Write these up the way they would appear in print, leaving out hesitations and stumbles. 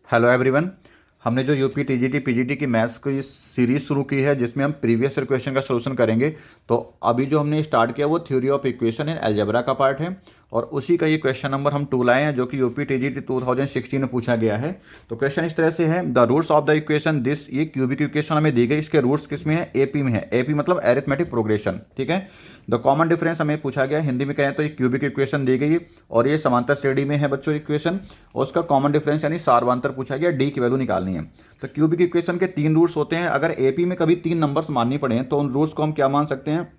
Hello everyone. हमने जो UP TGT PGT की मैथ्स की सीरीज शुरू की है जिसमें हम प्रीवियस ईयर क्वेश्चन का सलूशन करेंगे। तो अभी जो हमने स्टार्ट किया वो theory of equation and algebra का पार्ट है और उसी का ये क्वेश्चन नंबर हम 2 लाए हैं जो कि यूपी टीजीटी 2016 में पूछा गया है। तो क्वेश्चन इस तरह से है, the roots of the equation this, ये क्यूबिक इक्वेशन हमें दी गई, इसके रूट्स किस में है? एपी में है। एपी मतलब एरिथमेटिक प्रोग्रेशन, ठीक है। द कॉमन डिफरेंस हमें पूछा गया, हिंदी में कहें तो ये क्यूबिक इक्वेशन दी गई और ये समांतर श्रेणी में है बच्चों इक्वेशन, और उसका कॉमन डिफरेंस यानी सार्वंतर पूछा गया, डी की वैल्यू निकालनी है। तो क्यूबिक इक्वेशन के 3 रूट्स होते हैं। अगर एपी में कभी 3 नंबर्स माननी पड़े तो उन रूट्स को हम क्या मान सकते हैं?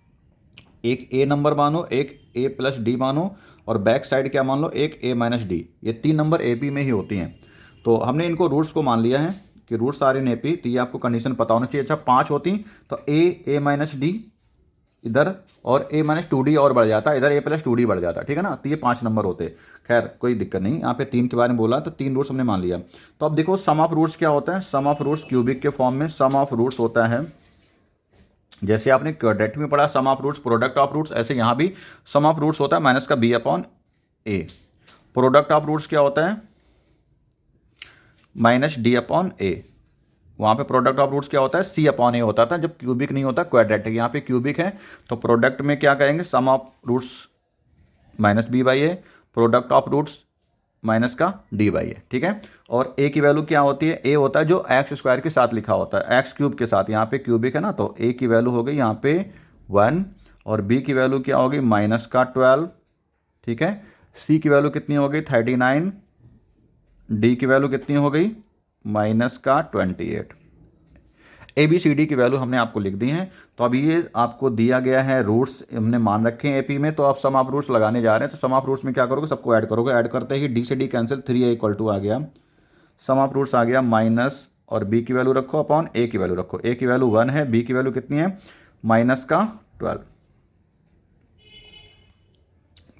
एक ए नंबर मानो, एक ए प्लस डी मानो, और बैक साइड क्या मान लो? एक ए माइनस डी। ये 3 नंबर एपी में ही होती हैं। तो हमने इनको रूट्स को मान लिया है कि रूट्स आर इन एपी। तो ये आपको कंडीशन पता होना चाहिए। अच्छा, 5 होती तो ए माइनस डी इधर, और ए माइनस 2d और बढ़ जाता, इधर ए प्लस 2d बढ़ जाता, ठीक है ना। तो ये 5 नंबर होते। खैर कोई दिक्कत नहीं, यहाँ पे 3 के बारे में बोला तो 3 रूट्स हमने मान लिया। तो अब देखो सम ऑफ रूट्स क्या होता है। सम ऑफ रूट्स क्यूबिक के फॉर्म में सम ऑफ रूट्स होता है। जैसे आपने क्वाड्रेटिक में पढ़ा sum of roots product of roots, ऐसे यहाँ भी सम ऑफ रूट्स होता है माइनस का B upon A. Product of roots क्या होता है? Minus D upon A. वहाँ पे प्रोडक्ट ऑफ रूट्स क्या होता है? सी अपॉन ए होता था जब क्यूबिक नहीं होता, क्वाड्रेटिक। यहाँ पे क्यूबिक है तो प्रोडक्ट में क्या करेंगे? Sum of roots minus B by A, product of roots minus का डी बाई ए, ठीक है। और ए की वैल्यू क्या होती है? ए होता है जो एक्स स्क्वायर के साथ लिखा होता है, एक्स क्यूब के साथ। यहाँ पे क्यूबिक है ना, तो ए की वैल्यू हो गई यहाँ पे 1, और बी की वैल्यू क्या होगी? माइनस का 12, ठीक है। सी की वैल्यू कितनी हो गई? 39। डी की वैल्यू कितनी हो गई? माइनस का 28। ए बी सी डी की वैल्यू हमने आपको लिख दी है। तो अब ये आपको दिया गया है, रूट्स हमने मान रखे हैं एपी में। तो आप सम ऑफ रूट्स लगाने जा रहे हैं। तो सम ऑफ रूट्स में क्या करोगे? सबको ऐड करोगे। ऐड करते ही डी से D cancel, 3a equal to आ गया। सम ऑफ रूट्स आ गया माइनस, और बी की वैल्यू रखो अपॉन ए की वैल्यू रखो। ए की वैल्यू 1 है, बी की वैल्यू कितनी है? माइनस का 12।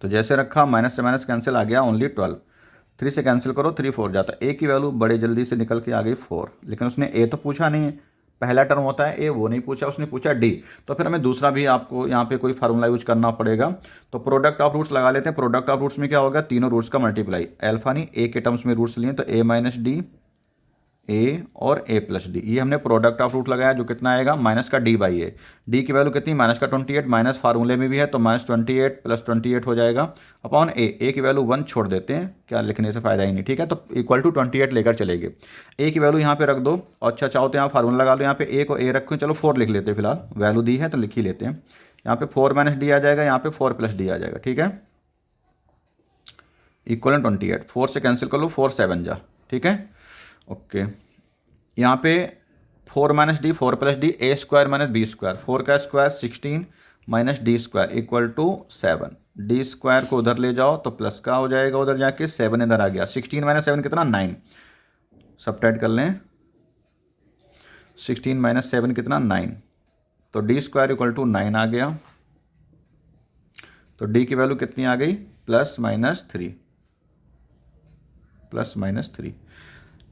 तो जैसे रखा माइनस से माइनस कैंसिल आ गया, ओनली 12। 3 से कैंसिल करो, 3 4 जाता है। ए की वैल्यू बड़े जल्दी से निकल के आ गई 4, लेकिन उसने ए तो पूछा नहीं है। पहला टर्म होता है ए, वो नहीं पूछा, उसने पूछा डी। तो फिर हमें दूसरा भी आपको यहाँ पे कोई फार्मूला यूज करना पड़ेगा। तो प्रोडक्ट ऑफ रूट्स लगा लेते हैं। प्रोडक्ट ऑफ रूट्स में क्या होगा? तीनों रूट्स का मल्टीप्लाई, अल्फा नहीं ए के टर्म्स में रूट्स लिए तो ए माइनस डी, ए और ए प्लस डी। ये हमने प्रोडक्ट ऑफ रूट लगाया जो कितना आएगा? माइनस का डी बाई ए। डी की वैल्यू कितनी? माइनस का 28, माइनस फार्मूले में भी है तो माइनस 28 प्लस 28 हो जाएगा अपॉन ए। ए की वैल्यू 1 छोड़ देते हैं, क्या लिखने से फायदा ही नहीं, ठीक है। तो इक्वल टू 28 लेकर चलेंगे। ए की वैल्यू यहाँ पे रख दो, और अच्छा चाहो तो यहाँ फार्मूला लगा लो। यहाँ पे ए को ए रखो, चलो 4 लिख लेते हैं फिलहाल, वैल्यू दी है तो लिख ही लेते हैं। यहाँ पे 4 माइनस डी आ जाएगा, यहाँ पे 4 प्लस डी आ जाएगा, ठीक है। इक्वल 28, 4 से कैंसिल कर लो, 4 7 जा, ठीक है। ओके, यहाँ पे 4 minus D, 4 plus D, A square minus B square, 4 का square 16 minus D square equal to 7। D square को उधर ले जाओ तो प्लस का हो जाएगा, उधर जाके 7 इधर आ गया। 16 माइनस 7 कितना? 9। सबट्रैक्ट कर लें, 16 माइनस 7 कितना? 9। तो डी स्क्वायर इक्वल टू 9 आ गया। तो डी की वैल्यू कितनी आ गई? प्लस माइनस 3, प्लस माइनस 3,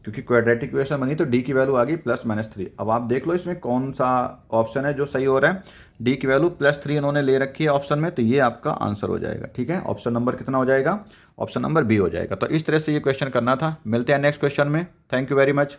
क्योंकि क्वाड्रेटिक इक्वेशन बनी तो डी की वैल्यू आ गई प्लस माइनस 3। अब आप देख लो इसमें कौन सा ऑप्शन है जो सही हो रहा है। डी की वैल्यू प्लस 3 इन्होंने ले रखी है ऑप्शन में, तो ये आपका आंसर हो जाएगा, ठीक है। ऑप्शन नंबर कितना हो जाएगा? ऑप्शन नंबर बी हो जाएगा। तो इस तरह से ये क्वेश्चन करना था। मिलते हैं नेक्स्ट क्वेश्चन में। Thank you very much.